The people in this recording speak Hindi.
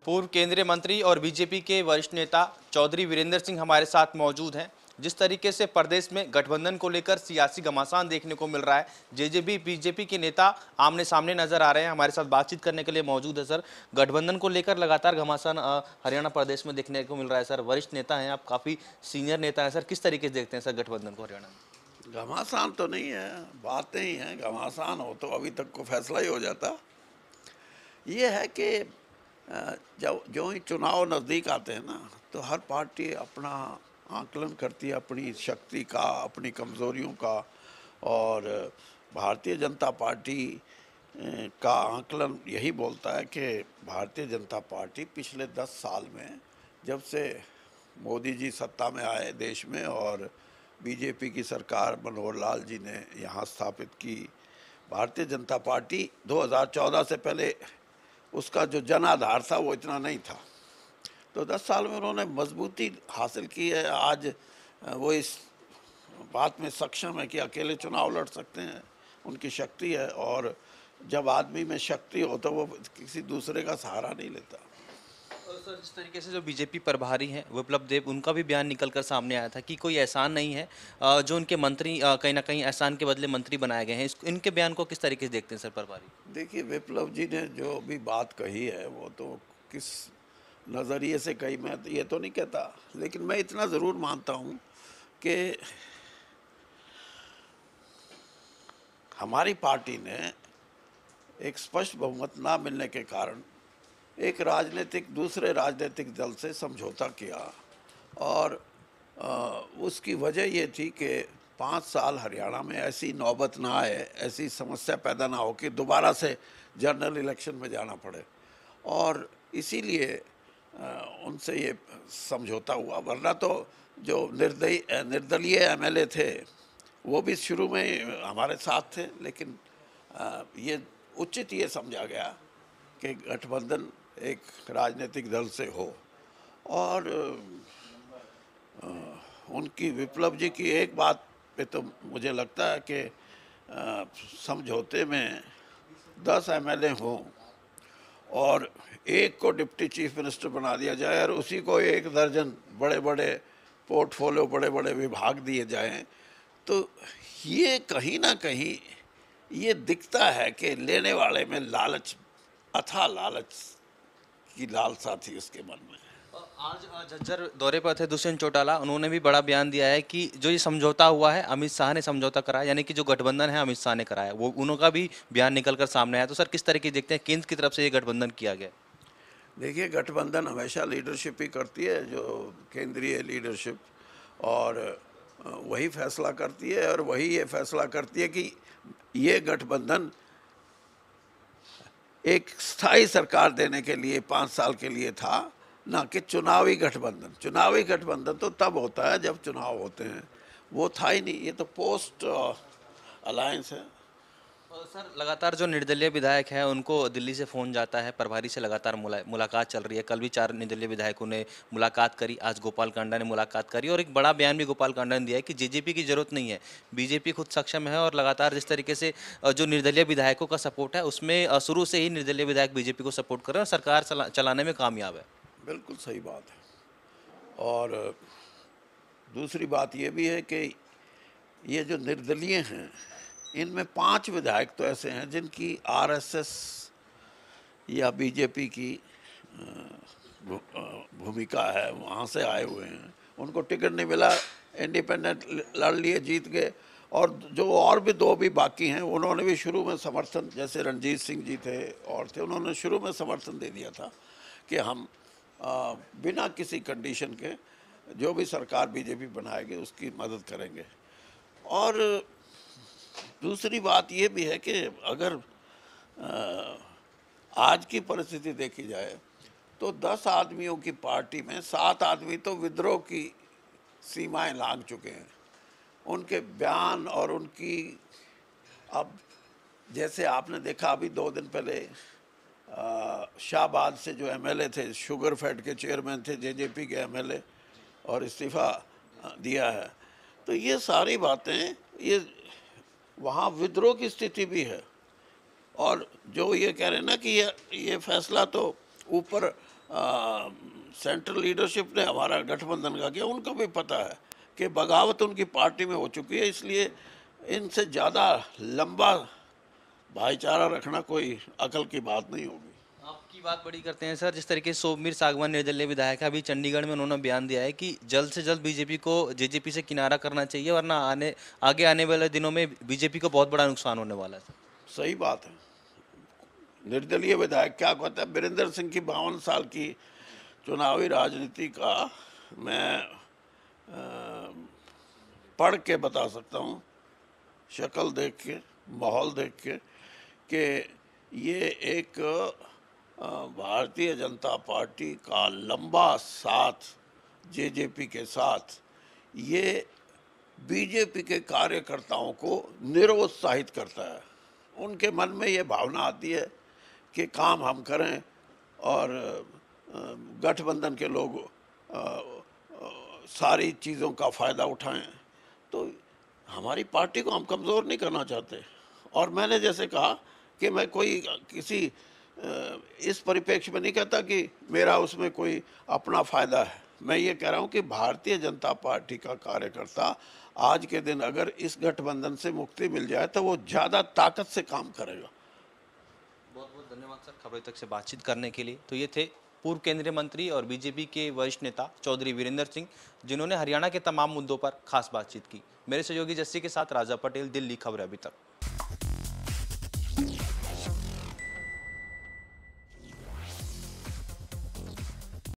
पूर्व केंद्रीय मंत्री और बीजेपी के वरिष्ठ नेता चौधरी वीरेंद्र सिंह हमारे साथ मौजूद हैं। जिस तरीके से प्रदेश में गठबंधन को लेकर सियासी घमासान देखने को मिल रहा है, जेजेपी बीजेपी के नेता आमने सामने नजर आ रहे हैं। हमारे साथ बातचीत करने के लिए मौजूद है सर। गठबंधन को लेकर लगातार घमासान हरियाणा प्रदेश में देखने को मिल रहा है सर। वरिष्ठ नेता हैं आप, काफी सीनियर नेता हैं सर, किस तरीके से देखते हैं सर गठबंधन को हरियाणा में? घमासान तो नहीं है, बातें ही हैं। घमासान हो तो अभी तक को फैसला ही हो जाता। ये है कि जब जो ही चुनाव नज़दीक आते हैं ना, तो हर पार्टी अपना आकलन करती है, अपनी शक्ति का, अपनी कमज़ोरियों का। और भारतीय जनता पार्टी का आकलन यही बोलता है कि भारतीय जनता पार्टी पिछले 10 साल में, जब से मोदी जी सत्ता में आए देश में और बीजेपी की सरकार मनोहर लाल जी ने यहाँ स्थापित की, भारतीय जनता पार्टी 2014 से पहले उसका जो जन आधार था वो इतना नहीं था। तो 10 साल में उन्होंने मजबूती हासिल की है। आज वो इस बात में सक्षम है कि अकेले चुनाव लड़ सकते हैं, उनकी शक्ति है। और जब आदमी में शक्ति हो तो वो किसी दूसरे का सहारा नहीं लेता। सर, जिस तरीके से जो बीजेपी प्रभारी हैं विप्लव देव, उनका भी बयान निकलकर सामने आया था कि कोई एहसान नहीं है, जो उनके मंत्री कहीं ना कहीं एहसान के बदले मंत्री बनाए गए हैं। इनके बयान को किस तरीके से देखते हैं सर प्रभारी? देखिए, विप्लव जी ने जो भी बात कही है वो तो किस नज़रिए से कही मैं ये तो नहीं कहता, लेकिन मैं इतना ज़रूर मानता हूँ कि हमारी पार्टी ने एक स्पष्ट बहुमत ना मिलने के कारण एक दूसरे राजनीतिक दल से समझौता किया। और उसकी वजह ये थी कि 5 साल हरियाणा में ऐसी नौबत ना आए, ऐसी समस्या पैदा ना हो कि दोबारा से जनरल इलेक्शन में जाना पड़े। और इसीलिए उनसे ये समझौता हुआ। वरना तो जो निर्दलीय एमएलए थे वो भी शुरू में हमारे साथ थे, लेकिन ये उचित ये समझा गया कि गठबंधन एक राजनीतिक दल से हो। और उनकी, विप्लव जी की एक बात पे तो मुझे लगता है कि समझौते में 10 एमएलए हों और एक को डिप्टी चीफ मिनिस्टर बना दिया जाए और उसी को 1 दर्जन बड़े बड़े पोर्टफोलियो, बड़े बड़े विभाग दिए जाएं, तो ये कहीं ना कहीं ये दिखता है कि लेने वाले में लालच, अथाह लालच की लालसा थी उसके मन में। आज झज्जर दौरे पर थे दुष्यंत चौटाला, उन्होंने भी बड़ा बयान दिया है कि जो ये समझौता हुआ है अमित शाह ने समझौता कराया, यानी कि जो गठबंधन है अमित शाह ने कराया। वो उनका भी बयान निकलकर सामने आया। तो सर, किस तरीके देखते हैं केंद्र की तरफ से ये गठबंधन किया गया? देखिए, गठबंधन हमेशा लीडरशिप ही करती है, जो केंद्रीय लीडरशिप, और वही फैसला करती है। और वही ये फैसला करती है कि ये गठबंधन एक स्थायी सरकार देने के लिए 5 साल के लिए था, ना कि चुनावी गठबंधन। चुनावी गठबंधन तो तब होता है जब चुनाव होते हैं, वो था ही नहीं। ये तो पोस्ट अलायंस है। सर, लगातार जो निर्दलीय विधायक हैं उनको दिल्ली से फ़ोन जाता है, प्रभारी से लगातार मुलाकात चल रही है। कल भी 4 निर्दलीय विधायकों ने मुलाकात करी, आज गोपाल कांडा ने मुलाकात करी और एक बड़ा बयान भी गोपाल कांडा ने दिया है कि जेजेपी की ज़रूरत नहीं है, बीजेपी खुद सक्षम है। और लगातार जिस तरीके से जो निर्दलीय विधायकों का सपोर्ट है उसमें शुरू से ही निर्दलीय विधायक बीजेपी को सपोर्ट कर रहे हैं और सरकार चलाने में कामयाब है। बिल्कुल सही बात है। और दूसरी बात ये भी है कि ये जो निर्दलीय हैं, इनमें 5 विधायक तो ऐसे हैं जिनकी आरएसएस या बीजेपी की भूमिका है, वहाँ से आए हुए हैं। उनको टिकट नहीं मिला, इंडिपेंडेंट लड़ लिए, जीत गए। और भी 2 भी बाकी हैं, उन्होंने भी शुरू में समर्थन, जैसे रणजीत सिंह जी थे और थे, उन्होंने शुरू में समर्थन दे दिया था कि हम बिना किसी कंडीशन के जो भी सरकार बीजेपी बनाएगी उसकी मदद करेंगे। और दूसरी बात ये भी है कि अगर आज की परिस्थिति देखी जाए तो 10 आदमियों की पार्टी में 7 आदमी तो विद्रोह की सीमाएं लांघ चुके हैं। उनके बयान और उनकी, अब जैसे आपने देखा अभी 2 दिन पहले शाहबाद से जो एमएलए थे, शुगर फैड के चेयरमैन थे जेजेपी के एमएलए, और इस्तीफ़ा दिया है। तो ये सारी बातें, ये वहाँ विद्रोह की स्थिति भी है। और जो ये कह रहे हैं ना कि ये फैसला तो ऊपर सेंट्रल लीडरशिप ने हमारा गठबंधन का किया, उनको भी पता है कि बगावत उनकी पार्टी में हो चुकी है, इसलिए इनसे ज़्यादा लंबा भाईचारा रखना कोई अकल की बात नहीं होगी। आपकी बात बड़ी करते हैं सर, जिस तरीके से सोमवीर सागवान निर्दलीय विधायक है, अभी चंडीगढ़ में उन्होंने बयान दिया है कि जल्द से जल्द बीजेपी को जेजेपी से किनारा करना चाहिए, वरना आगे आने वाले दिनों में बीजेपी को बहुत बड़ा नुकसान होने वाला है। सही बात है। निर्दलीय विधायक क्या कहता है? वीरेंद्र सिंह की 52 साल की चुनावी राजनीति का मैं पढ़ के बता सकता हूँ, शक्ल देख के, माहौल देख के, कि ये एक भारतीय जनता पार्टी का लंबा साथ जेजेपी के साथ ये बीजेपी के कार्यकर्ताओं को निरुत्साहित करता है। उनके मन में ये भावना आती है कि काम हम करें और गठबंधन के लोग सारी चीज़ों का फ़ायदा उठाएं। तो हमारी पार्टी को हम कमज़ोर नहीं करना चाहते। और मैंने जैसे कहा कि मैं कोई किसी इस परिप्रेक्ष्य में नहीं कहता कि मेरा उसमें कोई अपना फ़ायदा है। मैं ये कह रहा हूँ कि भारतीय जनता पार्टी का कार्यकर्ता आज के दिन अगर इस गठबंधन से मुक्ति मिल जाए तो वो ज़्यादा ताकत से काम करेगा। बहुत बहुत धन्यवाद सर खबरें तक से बातचीत करने के लिए। तो ये थे पूर्व केंद्रीय मंत्री और बीजेपी के वरिष्ठ नेता चौधरी वीरेंद्र सिंह, जिन्होंने हरियाणा के तमाम मुद्दों पर खास बातचीत की। मेरे सहयोगी जस्सी के साथ राजा पटेल, दिल्ली खबरें अभी तक।